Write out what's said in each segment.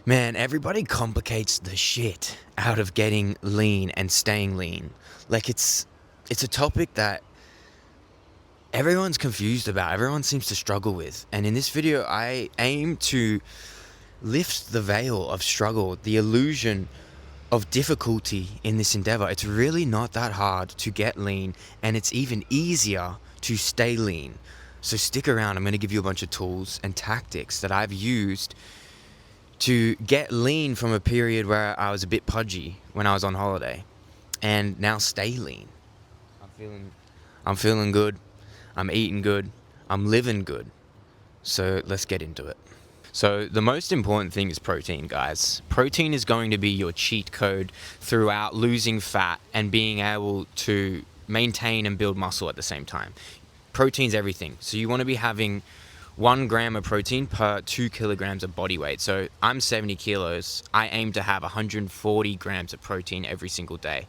Man, everybody complicates the shit out of getting lean and staying lean. Like it's a topic that everyone's confused about. Everyone seems to struggle with. And in this video, I aim to lift the veil of struggle, the illusion of difficulty in this endeavor. It's really not that hard to get lean, and it's even easier to stay lean. So stick around. I'm going to give you a bunch of tools and tactics that I've used to get lean from a period where I was a bit pudgy when I was on holiday, and now stay lean. I'm feeling good. I'm eating good. I'm living good. So let's get into it. So the most important thing is protein, guys. Protein is going to be your cheat code throughout losing fat and being able to maintain and build muscle at the same time. Protein's everything. So you want to be having 1 gram of protein per 2 kilograms of body weight. So I'm 70 kilos. I aim to have 140 grams of protein every single day,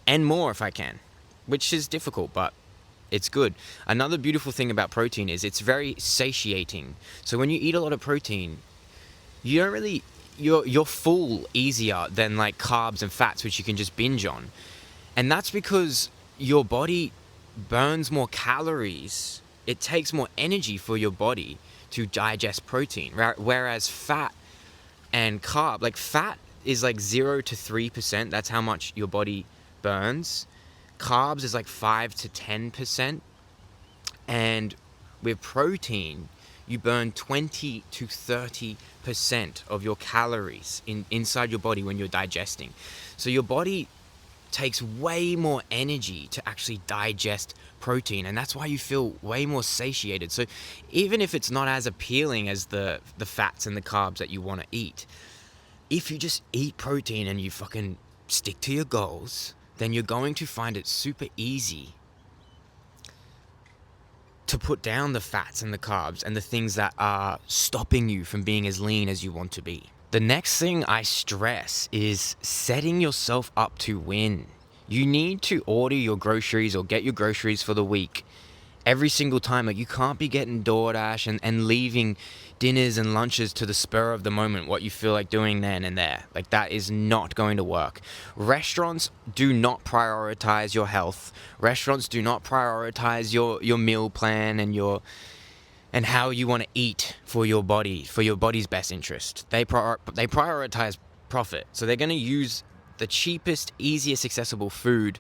and more if I can, which is difficult, but it's good. Another beautiful thing about protein is it's very satiating. So when you eat a lot of protein, you don't really, you're full easier than like carbs and fats, which you can just binge on. And that's because your body burns more calories. It takes more energy for your body to digest protein. Whereas fat and carb, like fat is like 0 to 3%. That's how much your body burns. Carbs is like 5 to 10%. And with protein, you burn 20 to 30% of your calories inside your body when you're digesting. So your body takes way more energy to actually digest protein, and that's why you feel way more satiated. So even if it's not as appealing as the fats and the carbs that you want to eat, if you just eat protein and you fucking stick to your goals, then you're going to find it super easy to put down the fats and the carbs and the things that are stopping you from being as lean as you want to be. The next thing I stress is setting yourself up to win. You need to order your groceries or get your groceries for the week every single time. Like, you can't be getting DoorDash and leaving dinners and lunches to the spur of the moment, what you feel like doing then and there. Like, that is not going to work. Restaurants do not prioritize your health. Restaurants do not prioritize your meal plan and how you want to eat for your body, for your body's best interest. They prioritize profit. So they're going to use the cheapest, easiest accessible food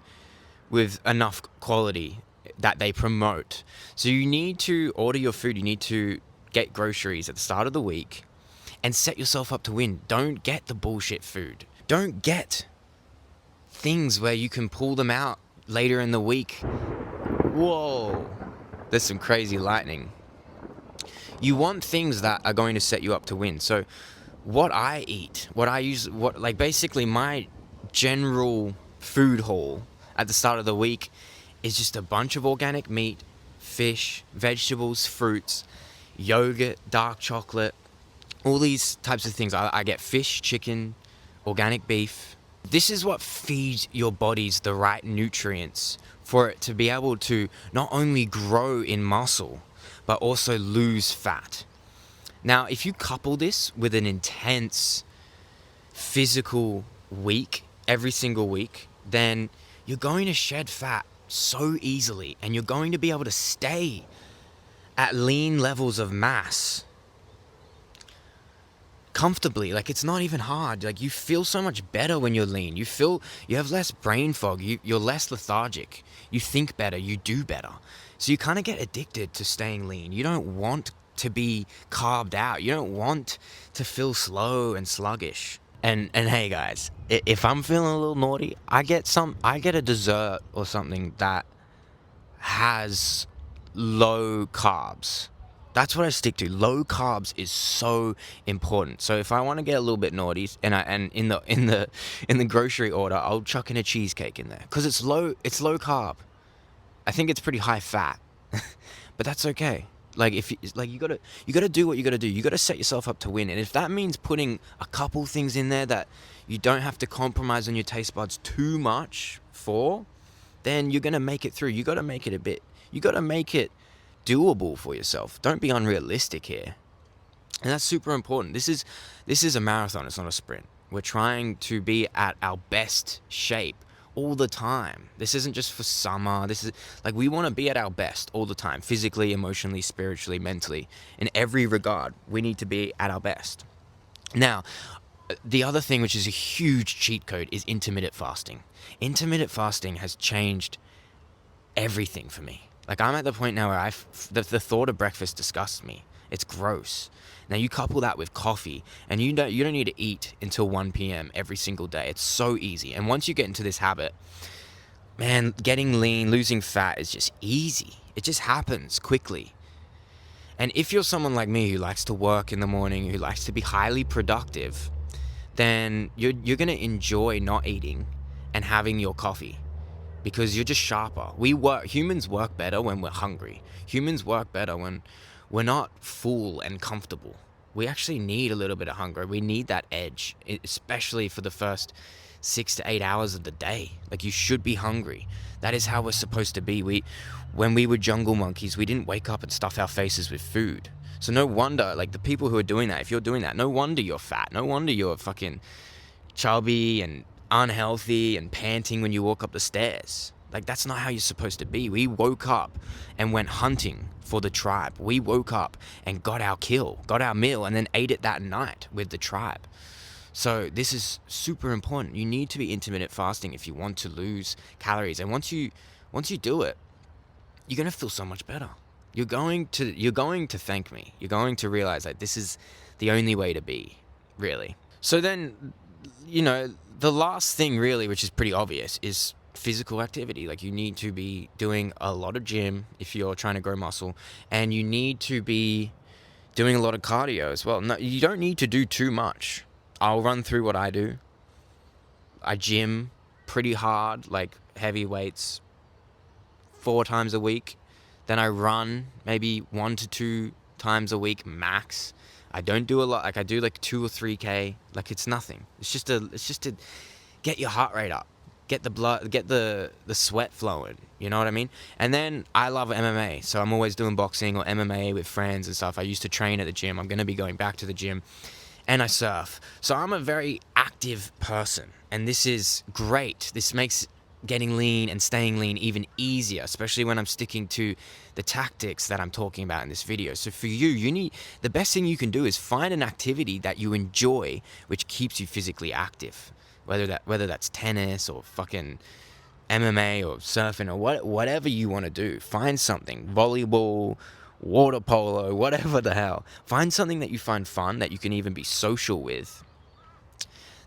with enough quality that they promote. So you need to order your food. You need to get groceries at the start of the week and set yourself up to win. Don't get the bullshit food. Don't get things where you can pull them out later in the week. Whoa, there's some crazy lightning. You want things that are going to set you up to win. So what I eat, basically my general food haul at the start of the week is just a bunch of organic meat, fish, vegetables, fruits, yogurt, dark chocolate, all these types of things. I get fish, chicken, organic beef. This is what feeds your bodies the right nutrients for it to be able to not only grow in muscle, but also lose fat. Now, if you couple this with an intense physical week, every single week, then you're going to shed fat so easily, and you're going to be able to stay at lean levels of mass comfortably. Like, it's not even hard. Like, you feel so much better when you're lean. You have less brain fog. You're less lethargic. You think better. You do better. So you kind of get addicted to staying lean. You don't want to be carved out. You don't want to feel slow and sluggish. And hey guys, if I'm feeling a little naughty, I get a dessert or something that has low carbs. That's what I stick to. Low carbs is so important. So if I want to get a little bit naughty, and in the grocery order, I'll chuck in a cheesecake in there because it's low carb. I think it's pretty high fat, but that's okay. Like, you gotta do what you gotta do. You gotta set yourself up to win. And if that means putting a couple things in there that you don't have to compromise on your taste buds too much for, then you're gonna make it through. You gotta make it doable for yourself. Don't be unrealistic here. And that's super important. This is a marathon, it's not a sprint. We're trying to be at our best shape all the time. This isn't just for summer. This is like, we want to be at our best all the time, physically, emotionally, spiritually, mentally. In every regard, we need to be at our best. Now, the other thing, which is a huge cheat code, is intermittent fasting. Intermittent fasting has changed everything for me. Like, I'm at the point now where the thought of breakfast disgusts me. It's gross. Now you couple that with coffee, and you don't need to eat until 1 p.m. every single day. It's so easy. And once you get into this habit, man, getting lean, losing fat is just easy. It just happens quickly. And if you're someone like me who likes to work in the morning, who likes to be highly productive, then you're going to enjoy not eating and having your coffee, because you're just sharper. Humans work better when we're hungry. Humans work better when we're not full and comfortable. We actually need a little bit of hunger. We need that edge, especially for the first 6 to 8 hours of the day. Like, you should be hungry. That is how we're supposed to be. When we were jungle monkeys, we didn't wake up and stuff our faces with food. So no wonder, like, the people who are doing that, if you're doing that, no wonder you're fat. No wonder you're fucking chubby and unhealthy and panting when you walk up the stairs. Like, that's not how you're supposed to be. We woke up and went hunting for the tribe. We woke up and got our kill, got our meal, and then ate it that night with the tribe. So this is super important. You need to be intermittent fasting if you want to lose calories. And once you do it, you're going to feel so much better. You're going to thank me. You're going to realize that this is the only way to be, really. So then, the last thing really, which is pretty obvious, is physical activity. Like, you need to be doing a lot of gym if you're trying to grow muscle, and you need to be doing a lot of cardio as well. No, you don't need to do too much. I'll run through what I do. I gym pretty hard, like heavy weights, 4 times a week. Then I run maybe 1 to 2 times a week max. I don't do a lot. Like, I do like 2 or 3K. Like, it's nothing. It's just to get your heart rate up, get the blood, get the sweat flowing. You know what I mean? And then I love MMA, so I'm always doing boxing or MMA with friends and stuff. I used to train at the gym. I'm going to be going back to the gym, and I surf. So I'm a very active person, and this is great. This makes getting lean and staying lean even easier, especially when I'm sticking to the tactics that I'm talking about in this video. So for you, the best thing you can do is find an activity that you enjoy, which keeps you physically active. Whether that's tennis or fucking MMA or surfing or whatever you want to do. Find something. Volleyball, water polo, whatever the hell. Find something that you find fun, that you can even be social with,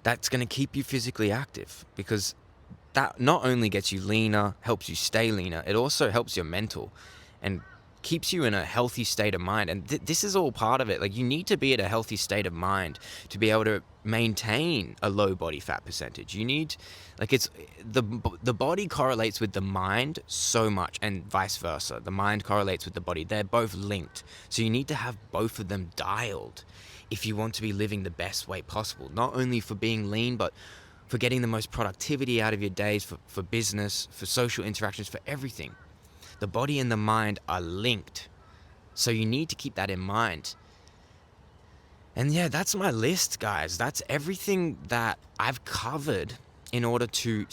that's going to keep you physically active, because that not only gets you leaner, helps you stay leaner, it also helps your mental and keeps you in a healthy state of mind. And this is all part of it. Like, you need to be at a healthy state of mind to be able to maintain a low body fat percentage. You need, like, it's the body correlates with the mind so much, and vice versa. The mind correlates with the body. They're both linked. So you need to have both of them dialed if you want to be living the best way possible, not only for being lean, but for getting the most productivity out of your days, for business, for social interactions, for everything. The body and the mind are linked. So you need to keep that in mind. And yeah, that's my list, guys. That's everything that I've covered in order to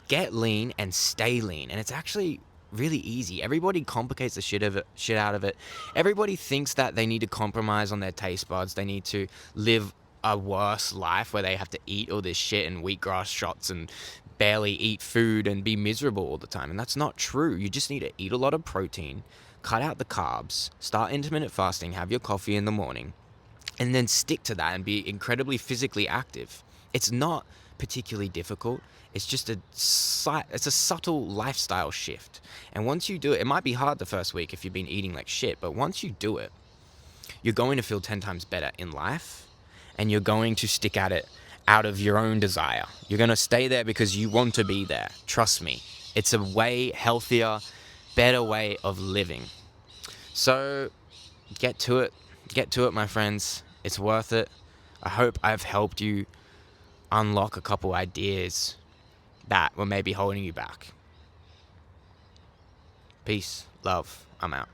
get lean and stay lean. And it's actually really easy. Everybody complicates the shit out of it. Everybody thinks that they need to compromise on their taste buds. They need to live a worse life where they have to eat all this shit and wheatgrass shots and barely eat food and be miserable all the time. And that's not true. You just need to eat a lot of protein, cut out the carbs, start intermittent fasting, have your coffee in the morning, and then stick to that and be incredibly physically active. It's not particularly difficult. It's just a subtle lifestyle shift. And once you do it, it might be hard the first week if you've been eating like shit, but once you do it, you're going to feel 10 times better in life, and you're going to stick at it out of your own desire. You're going to stay there because you want to be there. Trust me. It's a way healthier, better way of living. So get to it. Get to it, my friends. It's worth it. I hope I've helped you unlock a couple ideas that were maybe holding you back. Peace, love, I'm out.